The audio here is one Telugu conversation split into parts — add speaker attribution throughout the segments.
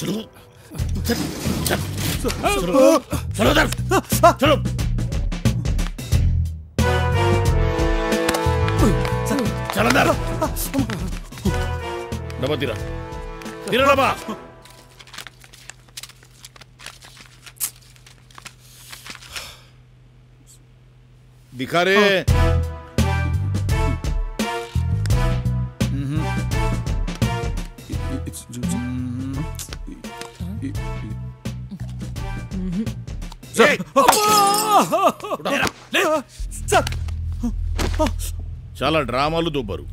Speaker 1: चलो चल चल चलो चलो उधर चलो चल अंदर डब्बा तेरा तेरा डब्बा दिखा रे చాలా డ్రామాలు దొబ్బరు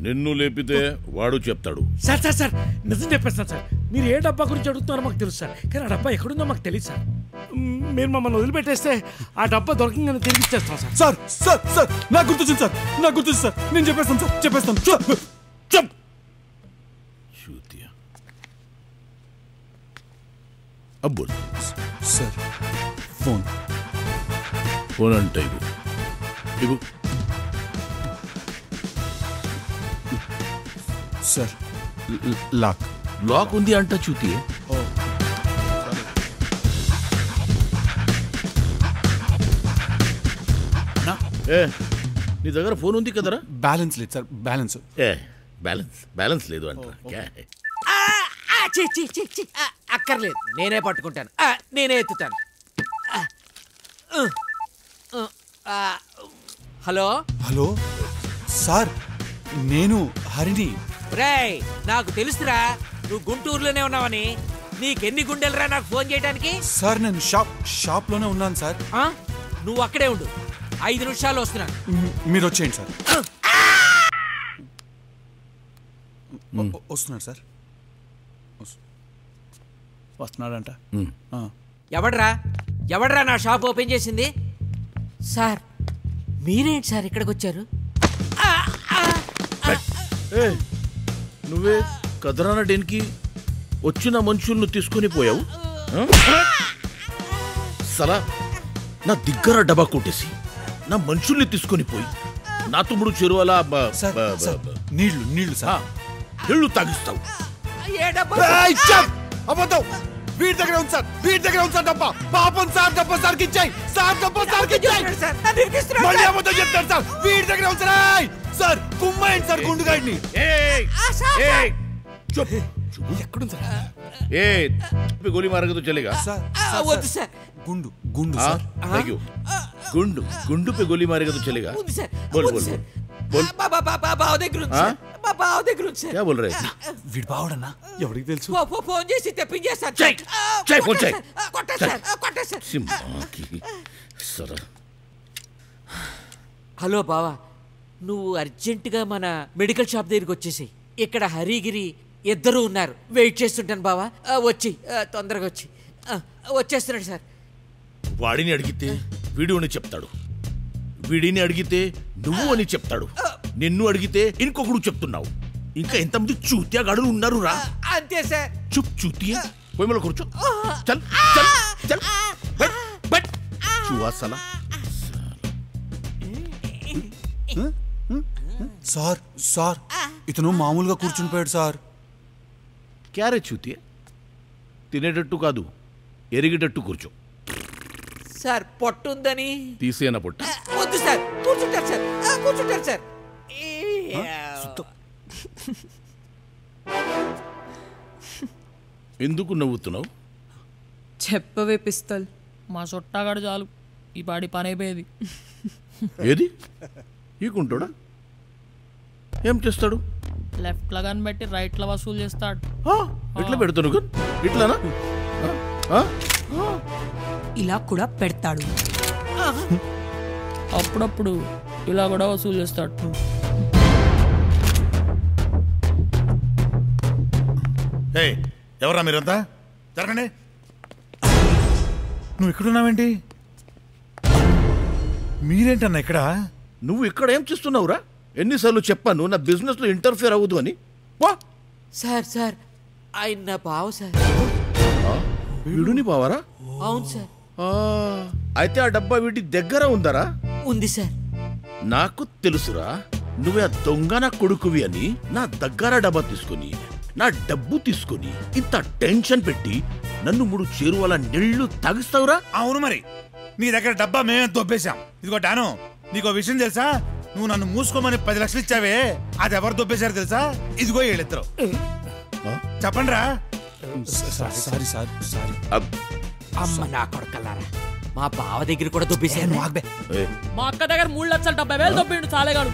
Speaker 1: నిన్ను లేపితే వాడు చెప్తాడు
Speaker 2: సార్ సార్ సార్ నిజం చెప్పేస్తాను సార్ మీరు ఏ డబ్బా గురించి అడుగుతున్నారో మాకు తెలుసు సార్ కానీ ఆ డబ్బా ఎక్కడుందో మాకు తెలియదు సార్ మీరు మమ్మల్ని వదిలిపెట్టేస్తే ఆ డబ్బా దొరకంగానే తిరిగి ఇచ్చేస్తాం సార్
Speaker 3: సార్ సార్ సార్ నాకు గుర్తొచ్చింది సార్ నాకు గుర్తొచ్చింది సార్ నేను చెప్పేస్తాను సార్ చెప్పేస్తాను
Speaker 1: చెప్ अब बोल
Speaker 3: सर फोन
Speaker 1: फोन अंटे इव
Speaker 3: सर लाक
Speaker 1: లాక్ ఉంది అంట చూతి ఏ నీ దగ్గర ఫోన్ ఉంది కదరా
Speaker 3: బ్యాలెన్స్ లేదు సార్ బ్యాలెన్స్
Speaker 1: ఏ బ్యాలెన్స్ లేదు అంట క్యా హై
Speaker 4: అక్కర్లేదు నేనే పట్టుకుంటాను నేనే ఎత్తుతాను హలో
Speaker 3: హలో సార్ నేను హరిని
Speaker 4: రేయ్ నాకు తెలుసురా నువ్వు గుంటూరులోనే ఉన్నావని నీకెన్ని గుండెలరా నాకు ఫోన్ చేయడానికి
Speaker 3: సార్ నేను షాప్లోనే ఉన్నాను సార్
Speaker 4: నువ్వు అక్కడే ఉండు 5 నిమిషాలు వస్తున్నాను
Speaker 3: మీరు వచ్చేయండి సార్ వస్తున్నాడు సార్ వస్తున్నాడంట
Speaker 4: ఎవడ్రా నా షాప్ ఓపెన్ చేసింది సార్ మీరేంటి సార్ ఇక్కడికి వచ్చారు
Speaker 1: నువ్వే కదరాన డెన్కి వచ్చిన మనుషులను తీసుకుని పోయావు సలా నా దగ్గర డబ్బా కొట్టేసి నా మనుషుల్ని తీసుకొని పోయి నా తమ్ముడు చెరువల
Speaker 3: నీళ్లు సార్
Speaker 1: నీళ్లు తాగిస్తావు
Speaker 3: అబద్ధం వీడి దగ్గర ఉంది సార్ వీడి దగ్గర ఉంది సార్ డబ్బా పాపం సార్ డబ్బా సార్కి ఇచ్చాయి సార్ డబ్బా సార్కి ఇచ్చాయి మళ్ళీ అబద్ధం చెప్తారు సార్ వీడి దగ్గర ఉంది సార్ సార్ కుమ్మాయండి సార్ గుండుగాడిని ఎక్కడుంది సార్
Speaker 1: ఏ గోలీ మారగదు చలేగా
Speaker 4: వద్దు సార్
Speaker 3: గుండు గుండు సార్
Speaker 1: థాంక్యూ గుండు पे गोली मारेगा तो चलेगा बोल बोल बोल
Speaker 4: బావ దగ్గర ఉంది సార్ బావ దగ్గర ఉంది సార్
Speaker 1: क्या बोल रहे
Speaker 3: వీడి బావడన్నా ఎవరికి తెలుసు
Speaker 4: ఫోన్ చేసి తెప్పించేస్తాను
Speaker 1: చెయ్ ఫోన్ చెయ్
Speaker 4: కొట్టేసారు
Speaker 1: సింహాకి సరే
Speaker 4: హలో బావా నువ్వు అర్జెంటుగా మన మెడికల్ షాప్ దగ్గరికి వచ్చేసి ఇక్కడ హరిగిరి ఇద్దరు ఉన్నారు వెయిట్ చేస్తుంటాను బావా వచ్చి తొందరగా వచ్చేస్తున్నాడు సార్
Speaker 1: వాడిని అడిగితే వీడు అని చెప్తాడు వీడిని అడిగితే నువ్వు అని చెప్తాడు నిన్ను అడిగితే ఇంకొకడు చెప్తున్నావు ఇంకా ఎంతమంది చూత్యా గాడులు ఉన్నారు రా
Speaker 4: అంతే సార్
Speaker 1: చుప్ చూతియా పోయిమలో కూర్చో చల్ చల్ చల్ బట్ చూవా సలా
Speaker 3: సార్ సార్ ఇతను మామూలుగా కూర్చుని పోయాడు సార్
Speaker 1: క్యారే చూతియా తినేటట్టు కాదు ఎరిగేటట్టు కూర్చో
Speaker 4: సార్ పొట్టుందని
Speaker 1: తీసేనా పొట్ట
Speaker 4: వద్దు సార్ కూర్చుంటారు సార్ కూర్చుంటారు సార్
Speaker 1: ఎందుకు నవ్వుతున్నావు
Speaker 5: చెప్పవే పిస్తల్
Speaker 6: మా చుట్టాగాడు చాలు ఈ పాడి పని అయిపోయేది
Speaker 1: ఏది ఈకుంటాడా ఏం చేస్తాడు
Speaker 6: లెఫ్ట్ లో కానీ పెట్టి రైట్ లో వసూలు చేస్తాడు
Speaker 1: ఎట్లా పెడతాను ఇట్లానా
Speaker 5: ఇలా కూడా పెడతాడు
Speaker 6: అప్పుడప్పుడు ఇలా కూడా వసూలు చేస్తాడు
Speaker 7: ఎవరా మీరంతా జరగండి
Speaker 3: నువ్వు ఇక్కడున్నావేంటి మీరేంటన్నా ఇక్కడ
Speaker 1: నువ్వు ఇక్కడ ఏం చేస్తున్నావురా ఎన్నిసార్లు చెప్పాను నా బిజినెస్ లో ఇంటర్ఫియర్ అవ్వదు అని వా
Speaker 4: సార్ సార్ ఆయన నా బావ సార్
Speaker 1: వీడుని బావరా
Speaker 4: అవును సార్
Speaker 1: అయితే ఆ డబ్బా వీటి దగ్గర ఉందరా
Speaker 4: ఉంది సార్
Speaker 1: నాకు తెలుసురా నువ్వే ఆ దొంగ నా కొడుకువి అని నా దగ్గర డబ్బా తీసుకుని నా డబ్బు తీసుకొని ఇంత టెన్షన్ పెట్టి నన్ను 3 చేరువల నీళ్లు తాగిస్తావురా?
Speaker 3: అవును మరి, నీ దగ్గర డబ్బా మేమే దొబ్బేశాం. ఇదిగో డాను, నీకో విషయం తెలుసా? నువ్వు నన్ను మూసుకోమని 10 లక్షలు ఇచ్చావే, అది ఎవరు దొబ్బేశారు తెలుసా? ఇదిగో వీళ్ళిద్దరు. చెప్పండి రా.
Speaker 4: అమ్మ నా కొడకల్లారా, మా బావ దగ్గర కూడా దొబ్బేశారు.
Speaker 6: మా అక్క దగ్గర 3 లక్షల 70,000 దొబ్బిండు చాలేగాడు.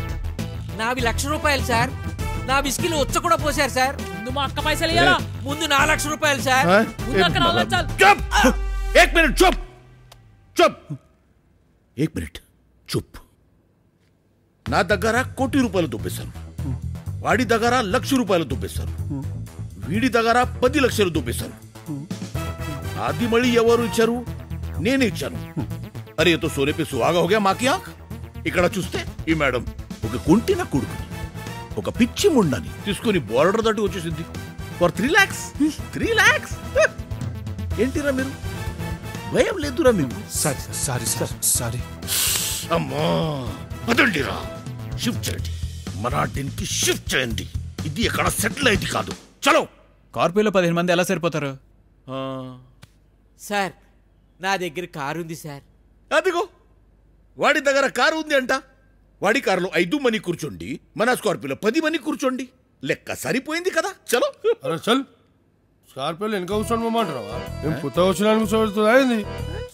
Speaker 4: నావి ₹1,00,000 సార్. నా విస్కీలు ఉచ్చ కూడా పోశారు సార్.
Speaker 6: ముందు మా అక్క పైసలు ఇయ్యాలా?
Speaker 4: ముందు ₹4,00,000 సార్.
Speaker 6: ముందు అక్క 4 లక్షలు.
Speaker 1: चुप! 1 मिनट चुप! चुप! 1 मिनट चुप! నా దగ్గర ₹1,00,00,000 దొబ్బేశారు. వాడి దగ్గర ₹1,00,000 దొబ్బేశారు. వీడి దగ్గర 10 లక్షలు దొబ్బేశారు. అది మళ్ళీ ఎవరు ఇచ్చారు? నేనే ఇచ్చాను. అరే తో సోనే పే సుహాగా హో గయా మాకి ఆంఖ్. ఇక్కడ చూస్తే ఈ మేడం ఒక కుంటిన కొడుకుని, ఒక పిచ్చి ముండని తీసుకుని బోర్డర్ దాటి వచ్చేసింది. For 3 lakhs. 3 lakhs? ఏంటిరా మీరు? భయం లేదురా మీకు?
Speaker 3: సారీ.
Speaker 1: అమ్మా అదండిరా, షిఫ్ట్ చేయండి. మరాఠీకి షిఫ్ట్ చేయండి. ఇది ఎక్కడ సెటిల్ అయింది కాదు. చలో.
Speaker 7: కార్పొరేట్లో 15 మంది ఎలా సరిపోతారు?
Speaker 4: సార్ నా దగ్గర కారు ఉంది సార్.
Speaker 1: అదిగో వాడి దగ్గర కారు ఉంది అంట. వాడి కారులో 5 మంది కూర్చోండి, మన స్కార్పియోలో 10 మంది కూర్చోండి. లెక్క సరిపోయింది కదా. చలో.
Speaker 8: అరే చల్, స్కార్పియోలో వెనక కూర్చోండి పోమంటారా? మేము కొత్తగా వచ్చిన కూర్చోబెడుతుంది.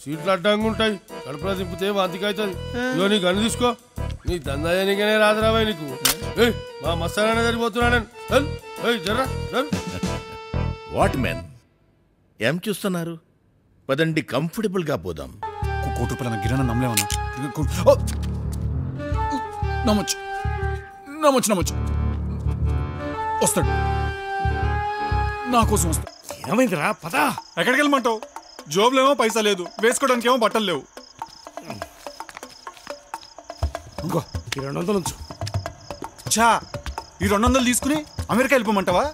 Speaker 8: సీట్లు అడ్డంగా ఉంటాయి, కడుపులో దింపితే వాంతికి అవుతుంది. ఇగో నీ గన్ను తీసుకో, నీ దందా ఎనికనే రాదురాబాయ్ నీకు. మా మసాలానే సరిపోతున్నాను. జర్రా
Speaker 1: వాట్ మ్యాన్, ఏం చూస్తున్నారు? పదండి, కంఫర్టబుల్ గా పోదాం.
Speaker 7: ₹1,00,00,000 గిరాన నమ్మలేమన్నా. నమ్మొచ్చు వస్తాడు, నా కోసం వస్తాడు.
Speaker 2: ఏమైందిరా? పదా.
Speaker 7: ఎక్కడికి వెళ్ళమంటావు? జోబులో ఏమో పైసా లేదు, వేసుకోవడానికి ఏమో బట్టలు లేవు.
Speaker 2: ఇంకో 200 ఉంచు.
Speaker 7: చా, ఈ 200 తీసుకుని అమెరికా వెళ్ళిపోమంటావా?